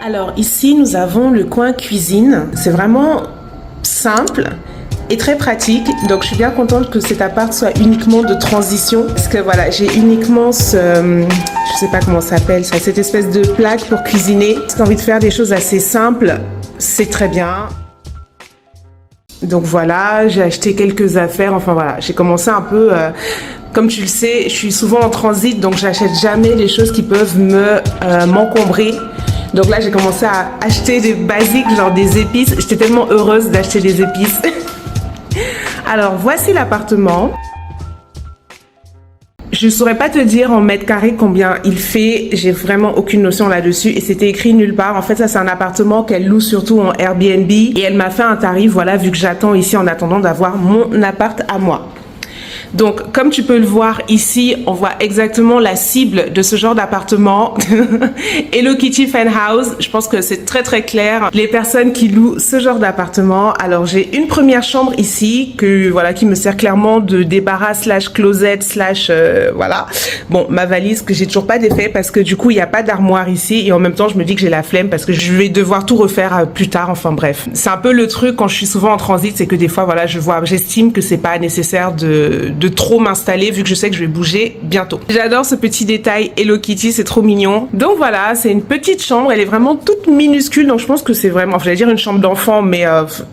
Alors ici, nous avons le coin cuisine. C'est vraiment simple et très pratique. Donc je suis bien contente que cet appart soit uniquement de transition. Parce que voilà, j'ai uniquement je sais pas comment ça s'appelle, cette espèce de plaque pour cuisiner. Si tu as envie de faire des choses assez simples, c'est très bien. Donc voilà, j'ai acheté quelques affaires. Enfin voilà, j'ai commencé un peu... Comme tu le sais, je suis souvent en transit, donc j'achète jamais les choses qui peuvent m'encombrer. Donc là, j'ai commencé à acheter des basiques, genre des épices. J'étais tellement heureuse d'acheter des épices. Alors, voici l'appartement. Je ne saurais pas te dire en mètres carrés combien il fait. J'ai vraiment aucune notion là-dessus et c'était écrit nulle part. En fait, ça, c'est un appartement qu'elle loue surtout en Airbnb et elle m'a fait un tarif, voilà, vu que j'attends ici en attendant d'avoir mon appart à moi. Donc, comme tu peux le voir ici, on voit exactement la cible de ce genre d'appartement. Hello Kitty Fan House, je pense que c'est très très clair. Les personnes qui louent ce genre d'appartement. Alors, j'ai une première chambre ici qui me sert clairement de débarras / closet / voilà. Bon, ma valise que j'ai toujours pas défait parce que du coup, il n'y a pas d'armoire ici et en même temps, je me dis que j'ai la flemme parce que je vais devoir tout refaire plus tard. Enfin bref, c'est un peu le truc quand je suis souvent en transit, c'est que des fois, voilà, j'estime que c'est pas nécessaire de trop m'installer vu que je sais que je vais bouger bientôt. J'adore ce petit détail Hello Kitty, c'est trop mignon. Donc voilà, c'est une petite chambre, elle est vraiment toute minuscule, donc je pense que c'est vraiment, j'allais dire une chambre d'enfant, mais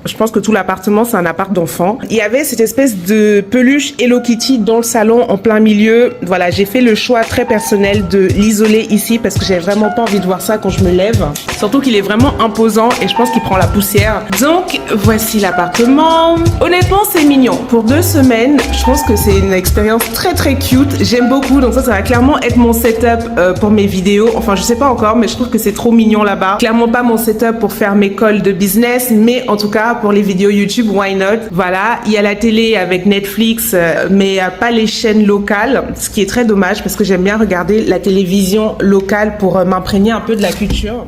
je pense que tout l'appartement c'est un appart d'enfant. Il y avait cette espèce de peluche Hello Kitty dans le salon en plein milieu. Voilà, j'ai fait le choix très personnel de l'isoler ici parce que j'ai vraiment pas envie de voir ça quand je me lève. Surtout qu'il est vraiment imposant et je pense qu'il prend la poussière. Donc voici l'appartement. Honnêtement, c'est mignon. Pour 2 semaines, je pense que c'est une expérience très très cute. J'aime beaucoup, donc ça va clairement être mon setup pour mes vidéos. Enfin, je sais pas encore, mais je trouve que c'est trop mignon là-bas. Clairement pas mon setup pour faire mes calls de business, mais en tout cas pour les vidéos YouTube, why not? Voilà, il y a la télé avec Netflix, mais pas les chaînes locales, ce qui est très dommage parce que j'aime bien regarder la télévision locale pour m'imprégner un peu de la culture.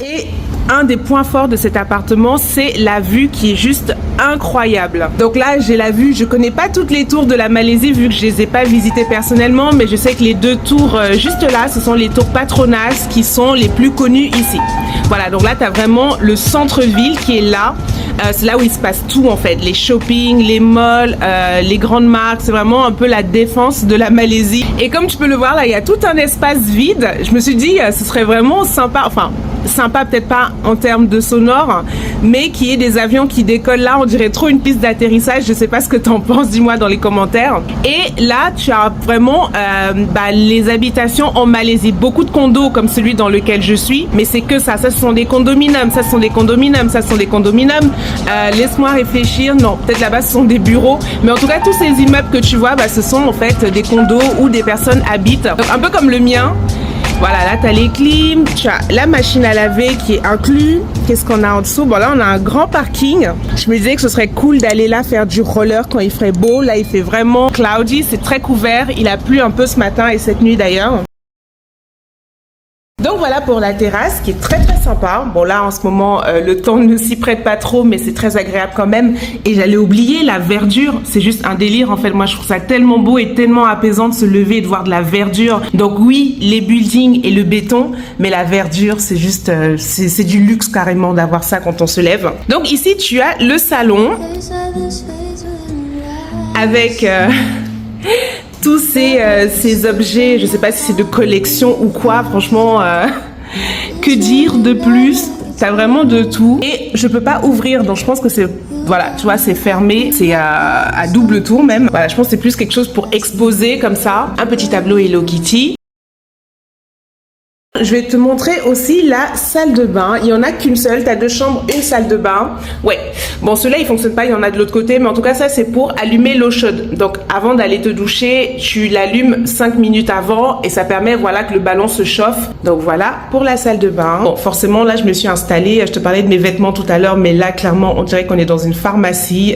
Et un des points forts de cet appartement, c'est la vue qui est juste incroyable. Donc là, j'ai la vue, je connais pas toutes les tours de la Malaisie vu que je les ai pas visitées personnellement, mais je sais que les 2 tours juste là, ce sont les tours Patronas qui sont les plus connues ici. Voilà, donc là, tu as vraiment le centre-ville qui est là. C'est là où il se passe tout en fait, les shopping, les malls, les grandes marques, c'est vraiment un peu la défense de la Malaisie. Et comme tu peux le voir là, il y a tout un espace vide. Je me suis dit, ce serait vraiment sympa, enfin sympa peut-être pas en termes de sonore, mais qu'il y ait des avions qui décollent là, on dirait trop une piste d'atterrissage. Je sais pas ce que t'en penses, dis-moi dans les commentaires. Et là, tu as vraiment les habitations en Malaisie, beaucoup de condos comme celui dans lequel je suis, mais c'est que ça ce sont des condominiums, ça ce sont des condominiums, ça ce sont des condominiums. Laisse-moi réfléchir, non, peut-être là-bas ce sont des bureaux, mais en tout cas tous ces immeubles que tu vois, ce sont en fait des condos où des personnes habitent. Donc un peu comme le mien. Voilà, là, tu as les clims, tu as la machine à laver qui est inclus. Qu'est-ce qu'on a en dessous? Bon, là, on a un grand parking. Je me disais que ce serait cool d'aller là faire du roller quand il ferait beau. Là, il fait vraiment cloudy, c'est très couvert. Il a plu un peu ce matin et cette nuit d'ailleurs. Donc voilà pour la terrasse qui est très très sympa. Bon là en ce moment le temps ne s'y prête pas trop mais c'est très agréable quand même. Et j'allais oublier la verdure, c'est juste un délire en fait. Moi je trouve ça tellement beau et tellement apaisant de se lever et de voir de la verdure. Donc oui, les buildings et le béton, mais la verdure c'est juste, c'est du luxe carrément d'avoir ça quand on se lève. Donc ici tu as le salon avec... tous ces objets, je sais pas si c'est de collection ou quoi, franchement, que dire de plus? T'as vraiment de tout. Et je peux pas ouvrir, donc je pense que c'est, voilà, tu vois, c'est fermé, c'est à double tour même. Voilà, je pense que c'est plus quelque chose pour exposer comme ça. Un petit tableau Hello Kitty. Je vais te montrer aussi la salle de bain. Il n'y en a qu'une seule. Tu as 2 chambres, une salle de bain. Ouais. Bon, celui-là, il fonctionne pas. Il y en a de l'autre côté. Mais en tout cas, ça, c'est pour allumer l'eau chaude. Donc, avant d'aller te doucher, tu l'allumes 5 minutes avant. Et ça permet, voilà, que le ballon se chauffe. Donc, voilà pour la salle de bain. Bon, forcément, là, je me suis installée. Je te parlais de mes vêtements tout à l'heure. Mais là, clairement, on dirait qu'on est dans une pharmacie.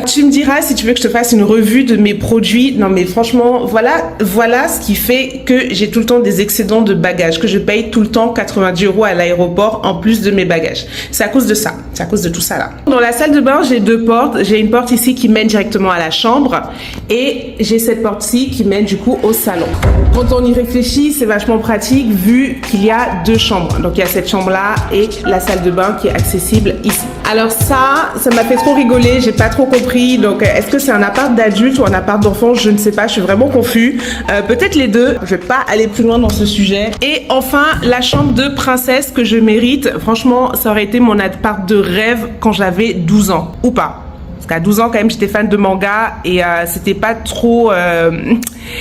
Tu me diras si tu veux que je te fasse une revue de mes produits. Non, mais franchement, voilà ce qui fait que j'ai tout le temps des excédents de bagages. Que je paye tout le temps 90 € à l'aéroport en plus de mes bagages. C'est à cause de ça, c'est à cause de tout ça là. Dans la salle de bain, j'ai deux portes. J'ai une porte ici qui mène directement à la chambre et j'ai cette porte-ci qui mène du coup au salon. Quand on y réfléchit, c'est vachement pratique vu qu'il y a deux chambres. Donc il y a cette chambre-là et la salle de bain qui est accessible ici. Alors ça m'a fait trop rigoler, j'ai pas trop compris. Donc est-ce que c'est un appart d'adulte ou un appart d'enfant? Je ne sais pas, je suis vraiment confus. Peut-être les deux, je vais pas aller plus loin dans ce sujet. Et enfin, la chambre de princesse que je mérite. Franchement, ça aurait été mon appart de rêve quand j'avais 12 ans. Ou pas. Parce qu'à 12 ans, quand même, j'étais fan de manga et c'était pas trop...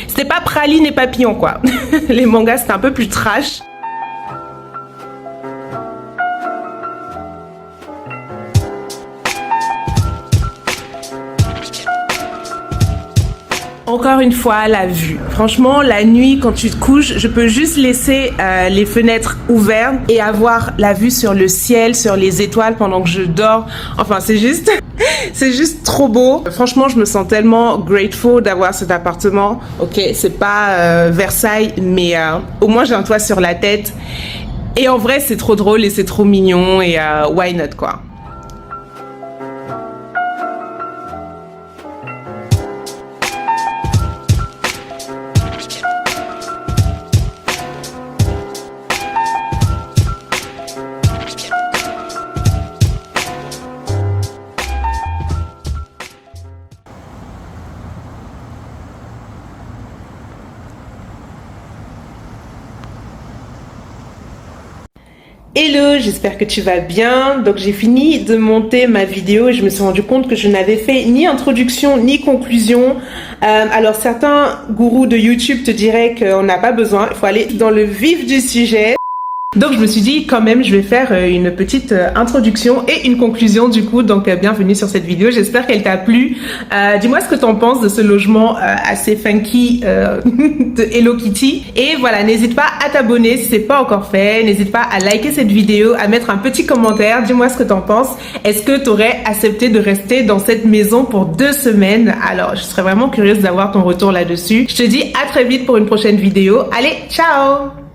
c'était pas praline et papillon, quoi. Les mangas, c'était un peu plus trash. Encore une fois, la vue. Franchement, la nuit, quand tu te couches, je peux juste laisser les fenêtres ouvertes et avoir la vue sur le ciel, sur les étoiles pendant que je dors. Enfin, c'est juste trop beau. Franchement, je me sens tellement grateful d'avoir cet appartement. Ok, c'est pas Versailles, mais au moins j'ai un toit sur la tête. Et en vrai, c'est trop drôle et c'est trop mignon et why not, quoi. Hello, j'espère que tu vas bien. Donc j'ai fini de monter ma vidéo et je me suis rendu compte que je n'avais fait ni introduction ni conclusion. Alors certains gourous de YouTube te diraient qu'on n'a pas besoin, il faut aller dans le vif du sujet. Donc je me suis dit quand même je vais faire une petite introduction et une conclusion du coup, donc bienvenue sur cette vidéo, j'espère qu'elle t'a plu. Dis-moi ce que t'en penses de ce logement assez funky de Hello Kitty. Et voilà, n'hésite pas à t'abonner si c'est pas encore fait, n'hésite pas à liker cette vidéo, à mettre un petit commentaire, dis-moi ce que t'en penses. Est-ce que t'aurais accepté de rester dans cette maison pour 2 semaines? Alors je serais vraiment curieuse d'avoir ton retour là-dessus. Je te dis à très vite pour une prochaine vidéo. Allez, ciao!